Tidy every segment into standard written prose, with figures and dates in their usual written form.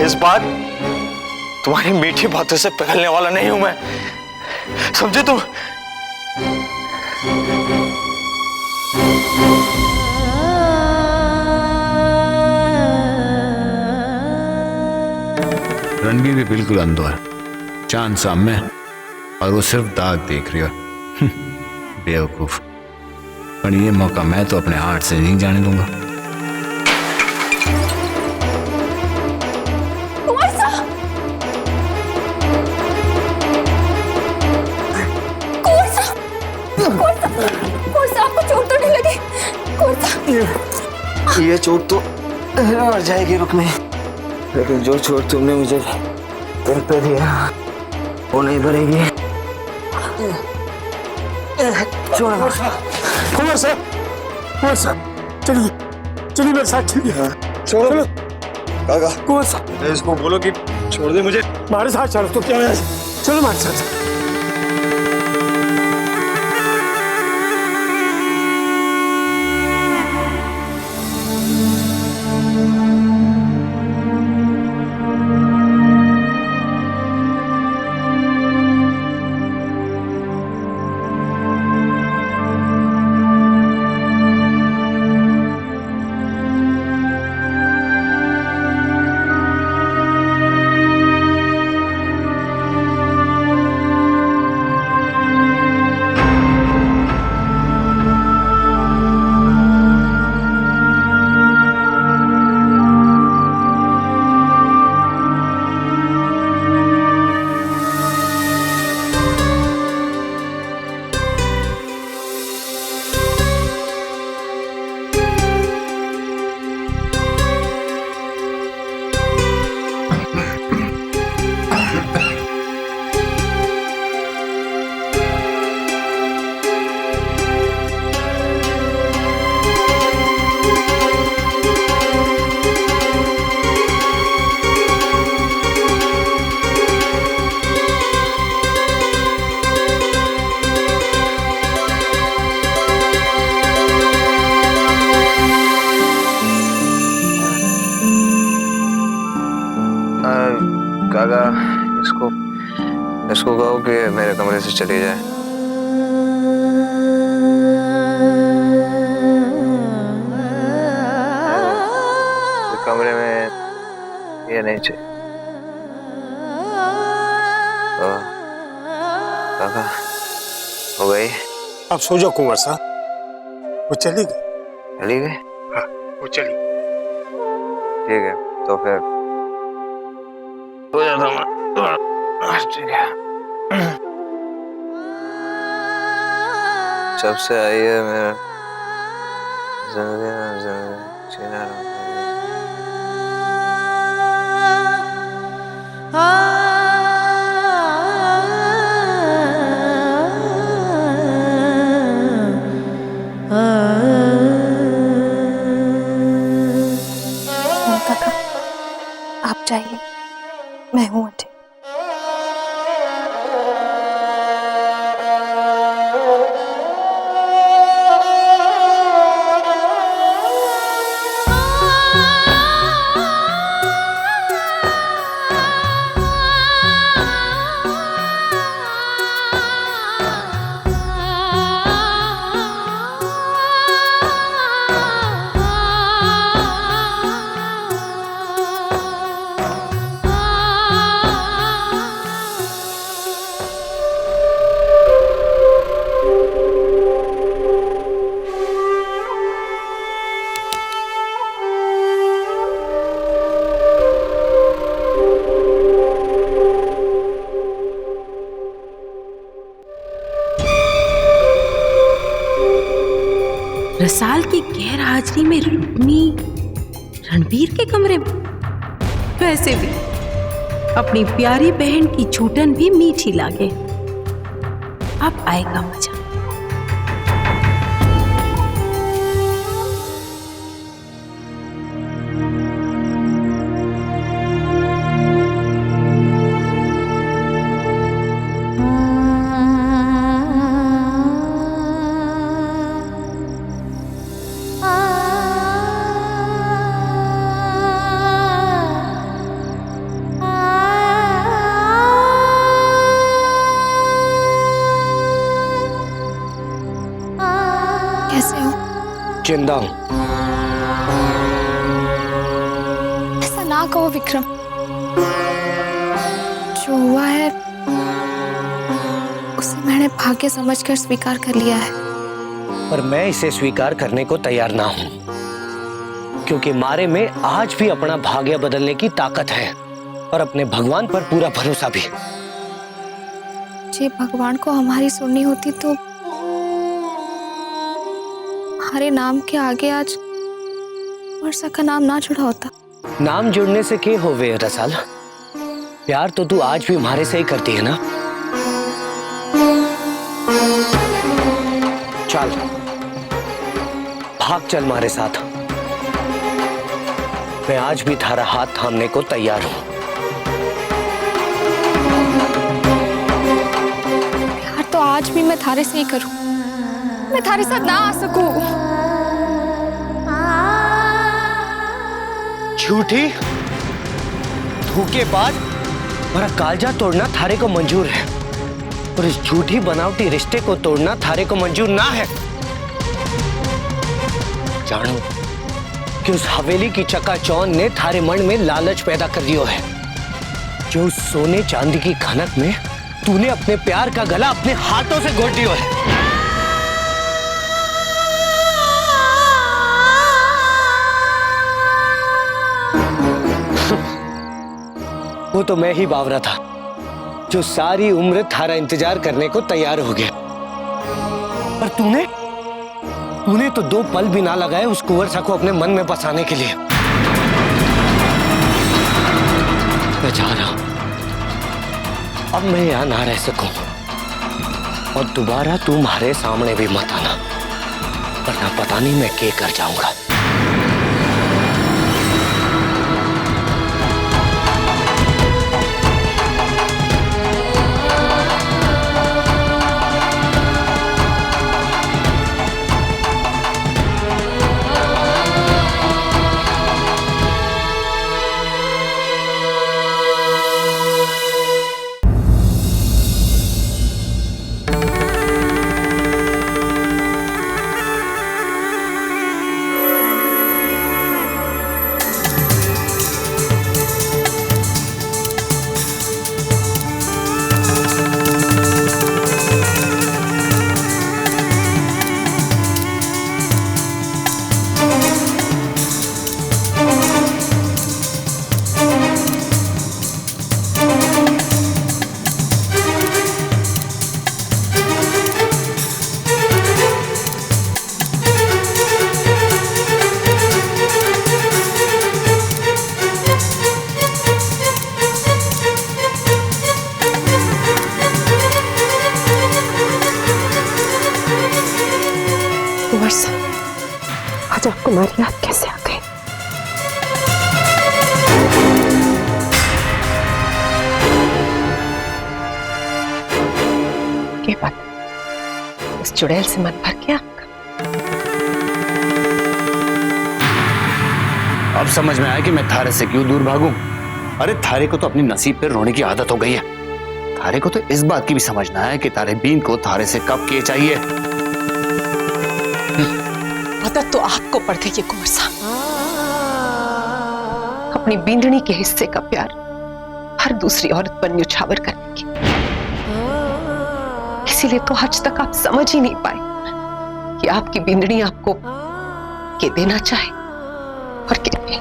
इस बार तुम्हारी मीठी बातों से पिघलने वाला नहीं हूं मैं, समझे तुम? रणबीर भी बिल्कुल अंधो है, चांद सामने और वो सिर्फ दाग देख रही है। बेवकूफ। पर ये मौका मैं तो अपने हाथ से नहीं जाने दूंगा। आपको चोट तो नहीं लगी? ये चोट तो मर जाएगी रुक में, लेकिन जो चोट तुमने मुझे दिल पे दिया वो नहीं भरेगी। छोड़ो कुमार साहब चलिए चलिए मेरे साथ चलिए। छोड़ो काका। कुमार साहब इसको बोलो कि छोड़ दे मुझे। हमारे साथ चलो तो क्या है? चलो हमारे साथ। काका इसको कहो कि मेरे कमरे से चली जाए। कमरे में ये नहीं चाहिए। काका हो गई? आप सो जाओ कुंवर साहब, वो चली गई। चली गई? हाँ वो चली। ठीक है तो फिर हो जाता हूँ। ठीक है। जब से आई है मेरा जिंदगी में जीना रहा। काका आप जाइए, मैं हूँ आंटी। रसाल की गैर हाजिरी में रुक्मी रणबीर के कमरे में। वैसे भी अपनी प्यारी बहन की छूटन भी मीठी लागे। अब आएगा मजा। जिंदा हूं। ऐसा ना कहो विक्रम, जो हुआ है उसे मैंने भाग्य समझकर स्वीकार कर लिया है। पर मैं इसे स्वीकार करने को तैयार ना हूं, क्योंकि मारे में आज भी अपना भाग्य बदलने की ताकत है और अपने भगवान पर पूरा भरोसा भी। जे भगवान को हमारी सुननी होती तो हमारे नाम के आगे आज वर्षा का नाम ना जुड़ा होता। नाम जुड़ने से क्या होवे रसाल? प्यार तो तू आज भी हमारे से ही करती है ना। चल भाग चल हमारे साथ। मैं आज भी थारा हाथ थामने को तैयार हूं। प्यार तो आज भी मैं थारे से ही करूं, मैं थारे साथ ना आ सकूं। झूठी धोखेबाज, मेरा कालजा तोड़ना थारे को मंजूर है और इस झूठी बनावटी रिश्ते को तोड़ना थारे को मंजूर ना है। जानो कि उस हवेली की चकाचौंध ने थारे मन में लालच पैदा कर दियो है, जो उस सोने चांदी की खनक में तूने अपने प्यार का गला अपने हाथों से घोट दियो है। वो तो मैं ही बावरा था जो सारी उम्र थारा इंतजार करने को तैयार हो गया, पर तूने तो 2 पल भी ना लगाए उस कुंवर को अपने मन में बसाने के लिए। मैं जा रहा हूं, अब मैं यहां ना रह सकूं और दोबारा तुम्हारे सामने भी मत आना, वरना पता नहीं मैं क्या कर जाऊंगा। वर्षा, आज आपको हमारी याद कैसे आ गई? क्या बात, उस चुड़ैल से मन भर गया आपका? अब समझ में आया कि मैं थारे से क्यों दूर भागूं। अरे थारे को तो अपनी नसीब पे रोने की आदत हो गई है। थारे को तो इस बात की भी समझना है कि तारे बीन को थारे से कब किए चाहिए। आदत तो आपको पड़ गई है कुंवर साहब, अपनी बींदनी के हिस्से का प्यार हर दूसरी औरत पर न्यौछावर करने की। इसीलिए तो आज तक आप समझ ही नहीं पाए कि आपकी बींदनी आपको क्या देना चाहे और क्या नहीं।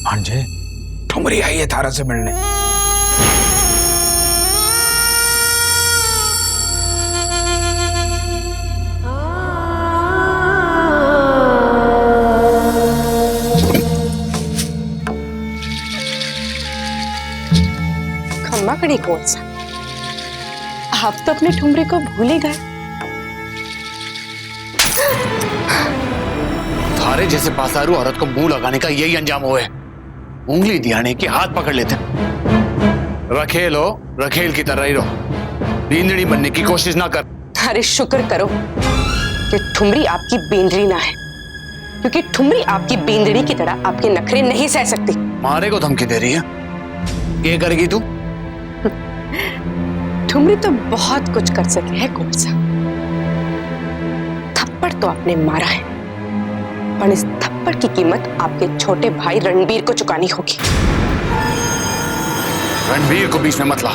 भांजे, ठुमरी आई है थारा से मिलने। खम्मा कड़ी कौन सा? आप तो अपने ठुमरे को भूल ही गए। थारे जैसे पासारू औरत को मुंह लगाने का यही अंजाम हुआ है। उंगली दियाने की हाथ पकड़ लेते। रखेल हो, रखेल की तरह ही रहो, बींदड़ी बनने की कोशिश ना कर। अरे शुक्र करो कि ठुमरी आपकी बेंदरी ना है, क्योंकि ठुमरी आपकी बेंदड़ी की तरह आपके नखरे नहीं सह सकती। मारे को धमकी दे रही है? क्या करेगी तू? ठुमरी तो बहुत कुछ कर सके है कौन सा। थप्पड़ तो आपने मारा है, पर इस थप्पड़ की कीमत आपके छोटे भाई रणबीर को चुकानी होगी। रणबीर को बीच में मत ला।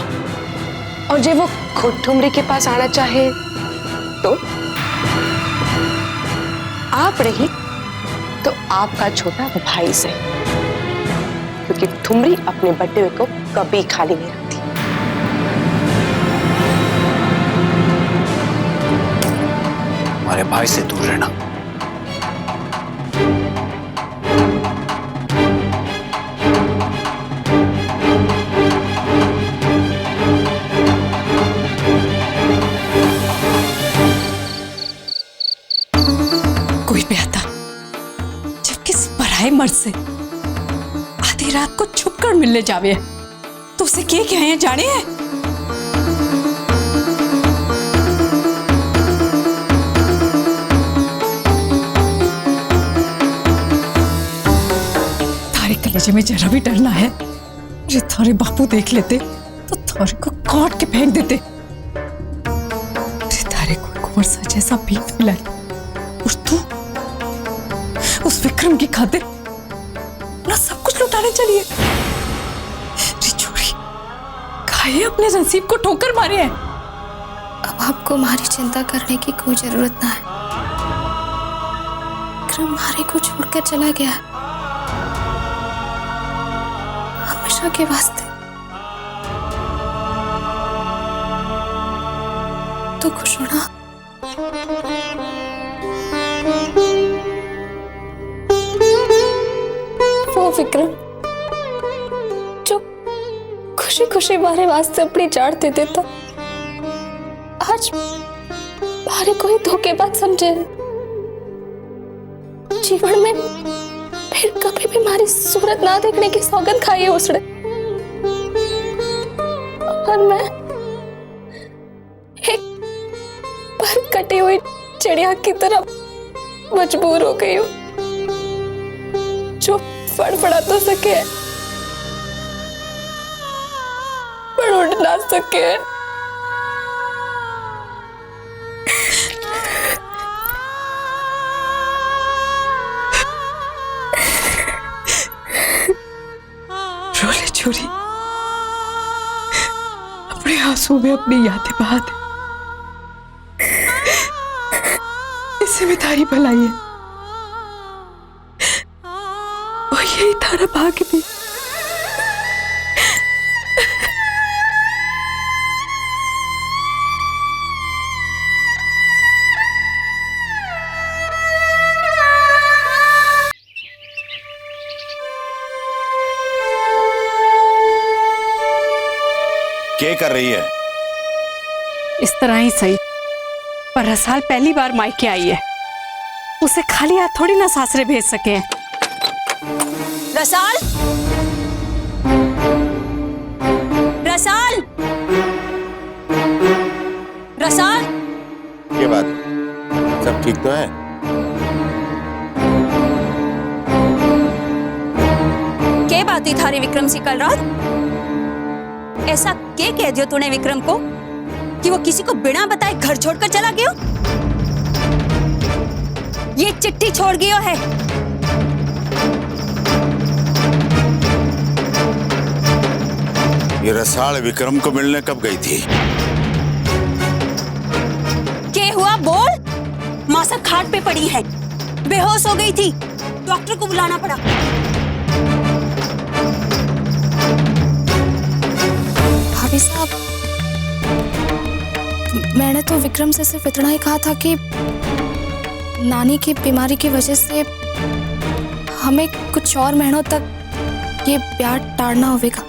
और जब वो खुद ठुमरी के पास आना चाहे तो आप रही तो आपका छोटा भाई से, क्योंकि ठुमरी अपने बट्टे को कभी खाली नहीं रखती। हमारे भाई से दूर रहना। कोई भी आता जब किसी पराए मर्द से आधी रात को छुपकर मिलने जावे तो उसे क्या कहे जाने है? थारे कलेजे में जरा भी डरना है, अरे थारे बापू देख लेते तो थारे को काट के फेंक देते। अरे थारे को कुंवर सा जैसा भीत मिला और तू उस विक्रम की खातिर ना सब कुछ लुटाने चलिए। चोरी खाए अपने नसीब को ठोकर मारे हैं। अब आपको हमारी चिंता करने की कोई जरूरत ना है। विक्रम हमारे को छोड़कर चला गया है, हमेशा के वास्ते। तो खुश होना। वो विक्रम जो खुशी खुशी हमारे वास्ते अपनी जान दे देता, आज हमारे कोई धोखेबाज समझे। जीवन में फिर कभी भी हमारी सूरत ना देखने की सौगंध खाई है उसने, और मैं एक पर कटी हुई चिड़िया की तरह मजबूर हो गई हूँ जो फड़फड़ा तो सके पर उड़ ना सके। रोले छोरी, अपने आंसू में अपनी यादें बहा दे। इससे में तारी भलाई है और यही तारा भाग्य भी। क्या कर रही है? इस तरह ही सही, पर रसाल पहली बार मायके आई है, उसे खाली हाथ थोड़ी ना सासरे भेज सके हैं। रसाल, रसाल, रसाल। ये बात सब ठीक तो है? क्या बात हुई थारी विक्रम से कल रात? ऐसा क्या कह दियो तूने विक्रम को कि वो किसी को बिना बताए घर छोड़कर चला गया? ये चिट्ठी छोड़ गया है। ये रसाल विक्रम को मिलने कब गई थी? क्या हुआ बोल? मासा खाट पे पड़ी है, बेहोश हो गई थी, डॉक्टर को बुलाना पड़ा। भाभी साहब, मैंने तो विक्रम से सिर्फ इतना ही कहा था कि नानी की बीमारी की वजह से हमें कुछ और महीनों तक ये ब्याह टालना होगा।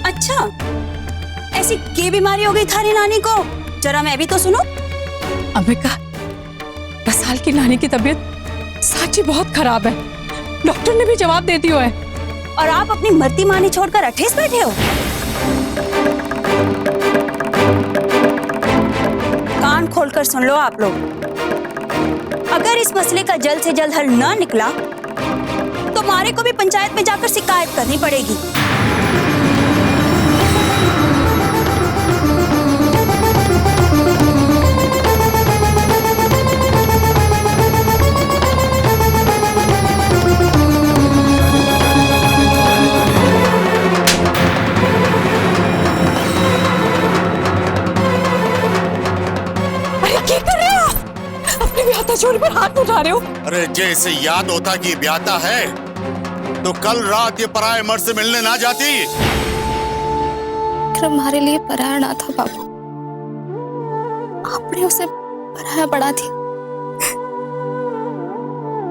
अच्छा, ऐसी क्या बीमारी हो गई थारी नानी को? जरा मैं भी तो सुनो। अम्बिका, रसाल की नानी की तबीयत सच्ची बहुत खराब है, डॉक्टर ने भी जवाब दे दिया है। और आप अपनी मरती मानी छोड़कर अठेस बैठे हो? कान खोलकर सुन लो आप लोग, अगर अगर इस मसले का जल्द से जल्द हल ना निकला तो मारे को भी पंचायत में जाकर शिकायत करनी पड़ेगी। चोरी पर हाथ उठा रहे हो? अरे जैसे याद होता कि ब्याता है तो कल रात ये पराये मर्द से मिलने ना जाती। विक्रम हमारे लिए पराया ना था बाबू, आपने उसे पराया बढ़ा दिया।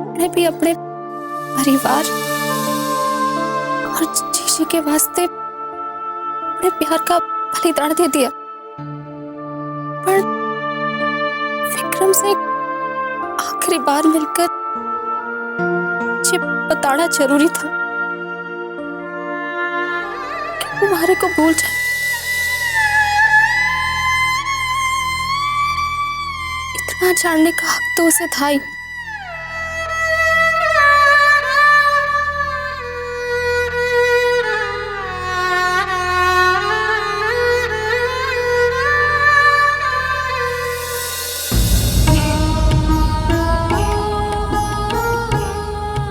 मैंने भी अपने परिवार और जीजी के वास्ते अपने प्यार का बलिदान दे दिया, पर विक्रम से आखिरी बार मिलकर मुझे बताना जरूरी था कि वो हमारे को भूल जाए। इतना जानने का हक तो उसे था ही।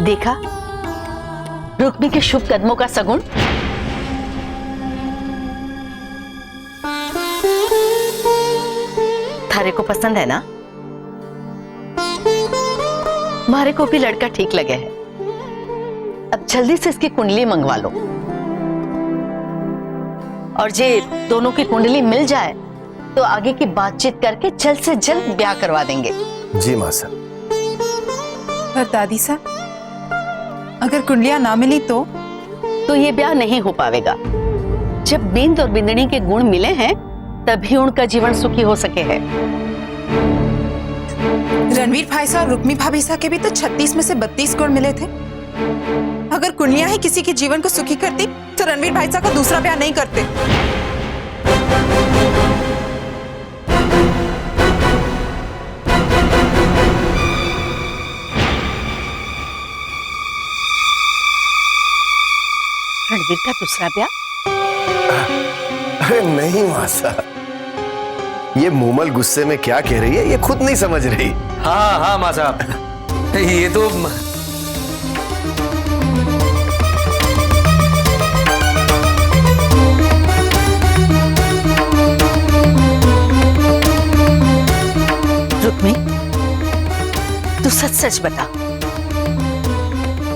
देखा रुक्मी के शुभ कदमों का सगुन। थारे को पसंद है ना? मारे को भी लड़का ठीक लगे है। अब जल्दी से इसकी कुंडली मंगवा लो, और जे दोनों की कुंडली मिल जाए तो आगे की बातचीत करके जल्द से जल्द ब्याह करवा देंगे। जी माँ साहब। पर दादी साहब, अगर कुंडलियां ना मिली तो ये ब्याह नहीं हो पाएगा। जब बिंद और बिंदनी के गुण मिले हैं तभी उनका जीवन सुखी हो सके है। रणवीर भाई साहब और रुक्मी भाभी साहब के भी तो 36 में से 32 गुण मिले थे। अगर कुंडलियां ही किसी के जीवन को सुखी करती तो रणवीर भाई साहब का दूसरा ब्याह नहीं करते। रणवीर का दूसरा ब्याह? अरे नहीं माँ साहब, ये मूमल गुस्से में क्या कह रही है ये खुद नहीं समझ रही। हाँ हाँ माँ साहब, ये तो रुक्मी, तू सच सच बता,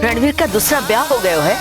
रणवीर का दूसरा ब्याह हो गया है?